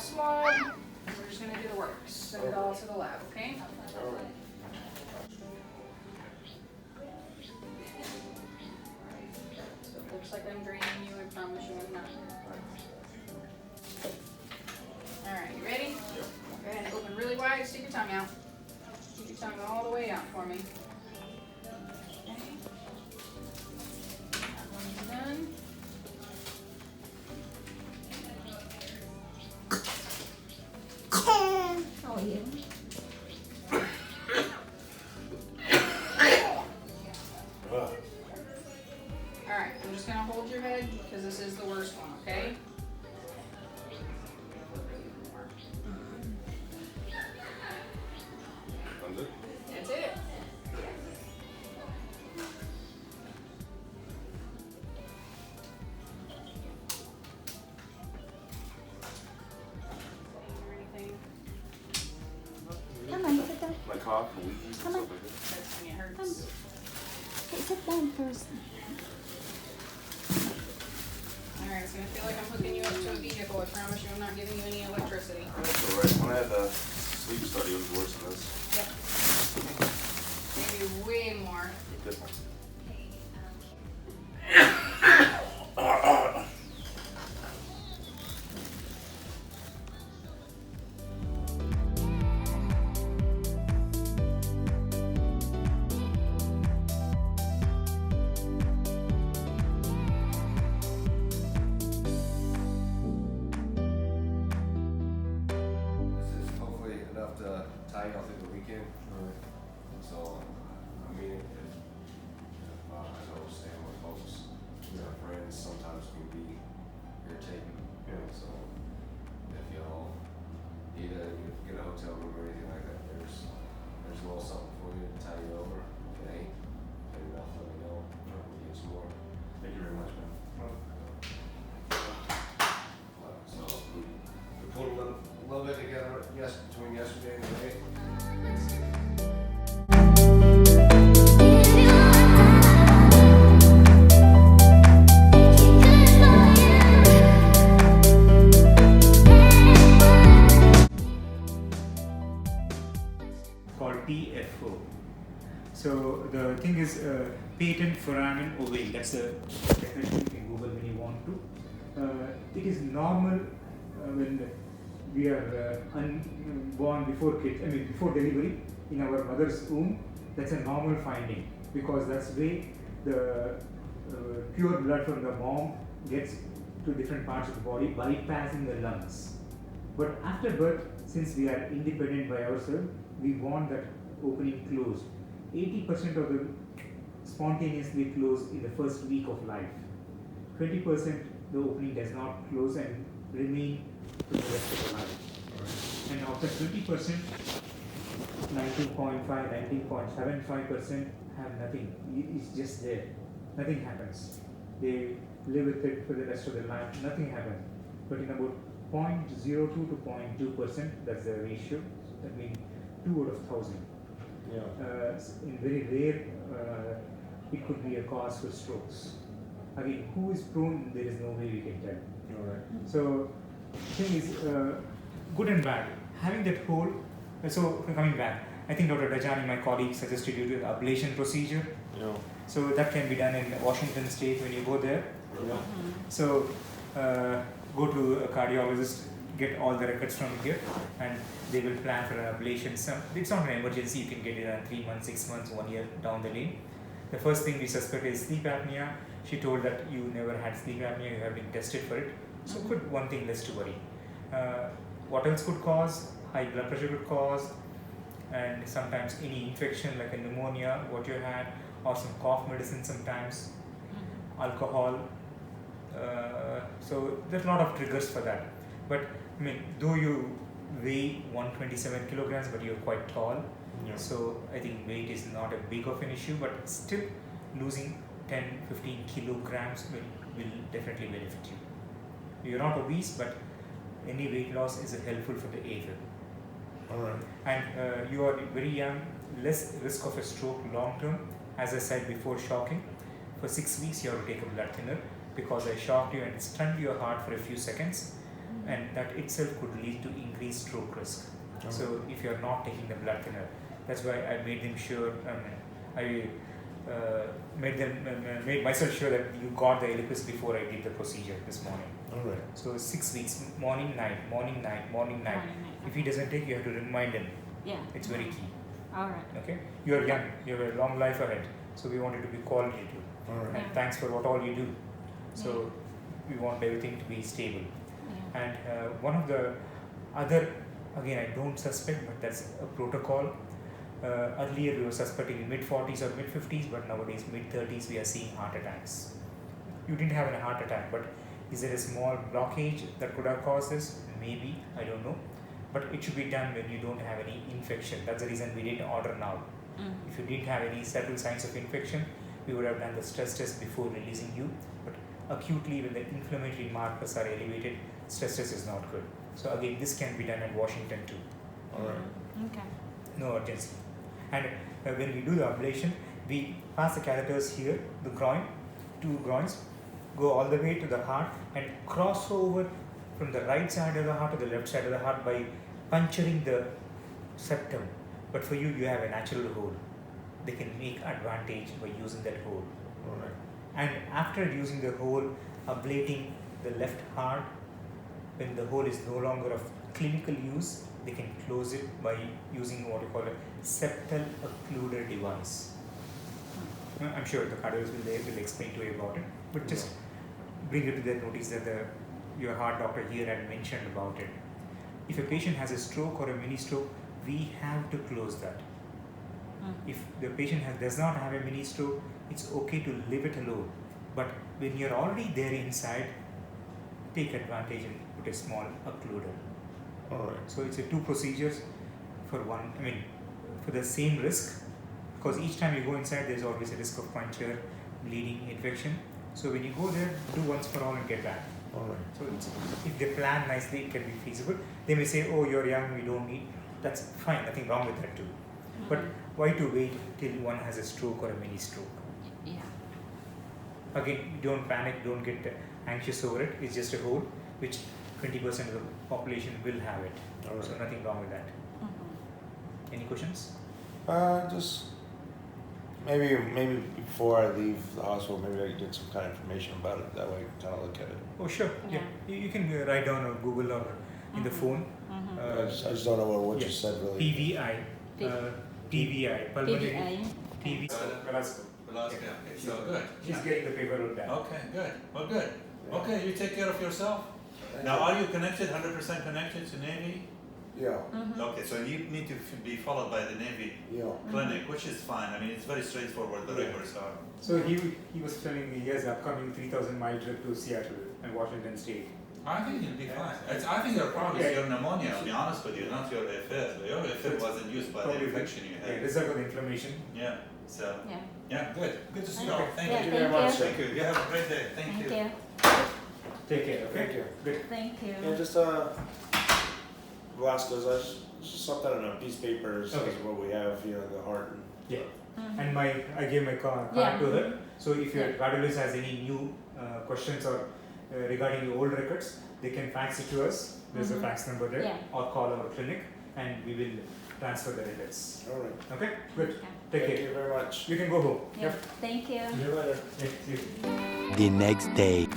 swab, and we're just going to do the work. Send it all to the lab, okay? So it looks like I'm draining you, I promise you I'm not. Alright, you ready? Yep. Go ahead and open really wide, stick your tongue out. Stick your tongue all the way out for me. Okay. That one's done. How are you? Alright, I'm just going to hold your head because this is the worst one, okay? That's it. Anything? Come on, sit down. My cough and wheezing and stuff Come on. like that. That's when it hurts. Come. Hey, sit down first. Alright, it's going to feel like I'm hooking you up to a vehicle. I promise you I'm not giving you any electricity. That's alright. When I had the sleep study, it was worse than this. Yep. Maybe way more. Good. This is hopefully enough to tie you all through the weekend. So, I mean, if I know staying with folks, friends sometimes can be irritating. So, if y'all need to get a hotel room or anything like that, there's a little something for you to tie you over. If it ain't, then enough, let me know. We'll get some more. Thank you very much, man. So, we pulled a little bit together between yesterday and today. Called TFO. So the thing is patent foramen ovale. That's the definition you can Google when you want to. It is normal when we are born before before delivery in our mother's womb. That's a normal finding because that's way the pure blood from the mom gets to different parts of the body bypassing the lungs. But after birth, since we are independent by ourselves, we want that opening closed. 80% of the spontaneously close in the first week of life. 20% the opening does not close and remain to the rest of the life. And after 20%, 19.5, 19.75% have nothing. It's just there. Nothing happens. They live with it for the rest of their life. Nothing happens. But in about 0.02 to 0.2%, that's the ratio. That means 2 out of 1,000. In very rare, it could be a cause for strokes. Again, who is prone, there is no way we can tell. So, thing is, good and bad. Having that hole, so coming back, I think Dr. Dajani, my colleague, suggested you do an ablation procedure. So that can be done in Washington State when you go there. So go to a cardiologist, get all the records from here, and they will plan for an ablation. It's not an emergency, you can get it in 3 months, 6 months, 1 year down the lane. The first thing we suspect is sleep apnea. She told that you never had sleep apnea, you have been tested for it. So could one thing less to worry. What else could cause? High blood pressure could cause, and sometimes any infection like a pneumonia, what you had, or some cough medicine sometimes, alcohol. So there's a lot of triggers for that. But I mean, though you weigh 127 kilograms, but you're quite tall, so I think weight is not a big of an issue, but still losing 10-15 kilograms will definitely benefit you. You're not obese, but any weight loss is helpful for the AFib. Alright. And you are very young, less risk of a stroke long term. As I said before, shocking. For 6 weeks you have to take a blood thinner because I shocked you and stunned your heart for a few seconds. and that itself could lead to increased stroke risk. So if you are not taking the blood thinner, that's why I made them sure. I made myself sure that you got the Eliquis before I did the procedure this morning. All right. So 6 weeks, morning, night, morning, night, morning, night. Morning, night. If he doesn't take, you have to remind him. Yeah. It's very key. All right. Okay, you are young, you have a long life ahead, so we want it to be quality too. All right. And Yeah. thanks for what all you do. So we want everything to be stable. Yeah. And one of the other, again, I don't suspect, but that's a protocol. Earlier we were suspecting in mid-40s or mid-50s, but nowadays mid-30s we are seeing heart attacks. You didn't have a heart attack, but is there a small blockage that could have caused this? Maybe, I don't know. But it should be done when you don't have any infection. That's the reason we didn't order now. If you didn't have any subtle signs of infection, we would have done the stress test before releasing you. But acutely, when the inflammatory markers are elevated, stress test is not good. So again, this can be done at Washington too. All right. Okay. No urgency. And when we do the ablation, we pass the catheters here, the groin, 2 groins, go all the way to the heart and cross over from the right side of the heart to the left side of the heart by puncturing the septum. But for you, you have a natural hole. They can make advantage by using that hole. All right. And after using the hole, ablating the left heart, when the hole is no longer of clinical use, they can close it by using what you call a septal occluder device. I'm sure the cardiologist will explain to you about it, but just bring it to their notice that your heart doctor here had mentioned about it. If a patient has a stroke or a mini stroke, we have to close that. If the patient does not have a mini stroke, it's okay to leave it alone. But when you're already there inside, take advantage and put a small occluder. All right. So it's a 2 procedures for one. I mean, for the same risk, because each time you go inside, there's always a risk of puncture, bleeding, infection. So when you go there, do once for all and get back. All right. So if they plan nicely, it can be feasible. They may say, "Oh, you're young, we don't need." That's fine. Nothing wrong with that too. But why to wait till one has a stroke or a mini stroke? Yeah. Again, don't panic, don't get anxious over it. It's just a hole, which 20% of the population will have it. All right. So nothing wrong with that. Any questions? Just maybe before I leave the hospital, maybe I can get some kind of information about it. That way I can kind of look at it. Oh, sure. Yeah. You can write down or Google or in the phone. I just don't know what you said really. PVI. PVI. Pulmonary. PVI. PV. Okay, so good. She's getting the paperwork done. Okay, good. Well, good. Okay, you take care of yourself. Thank Now, you. are you connected, 100% connected to Navy? Yeah. Okay, so you need to be followed by the Navy Yeah. clinic, which is fine. I mean, it's very straightforward, the Yeah. records are. So he was telling me he has an upcoming 3,000-mile trip to Seattle and Washington State. I think you'll be fine. I think your problem is your pneumonia, to be honest with you, not your AFib. Your AFib wasn't used by the Probably infection you Yeah, had. result of the inflammation. Yeah, so, Yeah. yeah, good. Good to see you all. Okay. Thank Yeah, you. very much. Thank you. You have a great day. Thank you. Thank you. Take care, okay? Thank you. Good. Thank you. And just Velasquez, just something on a piece of paper says Okay. what we have, the heart. Yeah. And I gave my card Yeah. to her. So if your Yeah. cardiologist has any new questions or regarding your old records, they can fax it to us. There's a fax number there. Yeah. Or call our clinic and we will transfer the records. All right. Okay? Good. Yeah. Take Thank care. you very much. You can go home. Yeah. Thank you. See you later. Yeah, see you. The next day.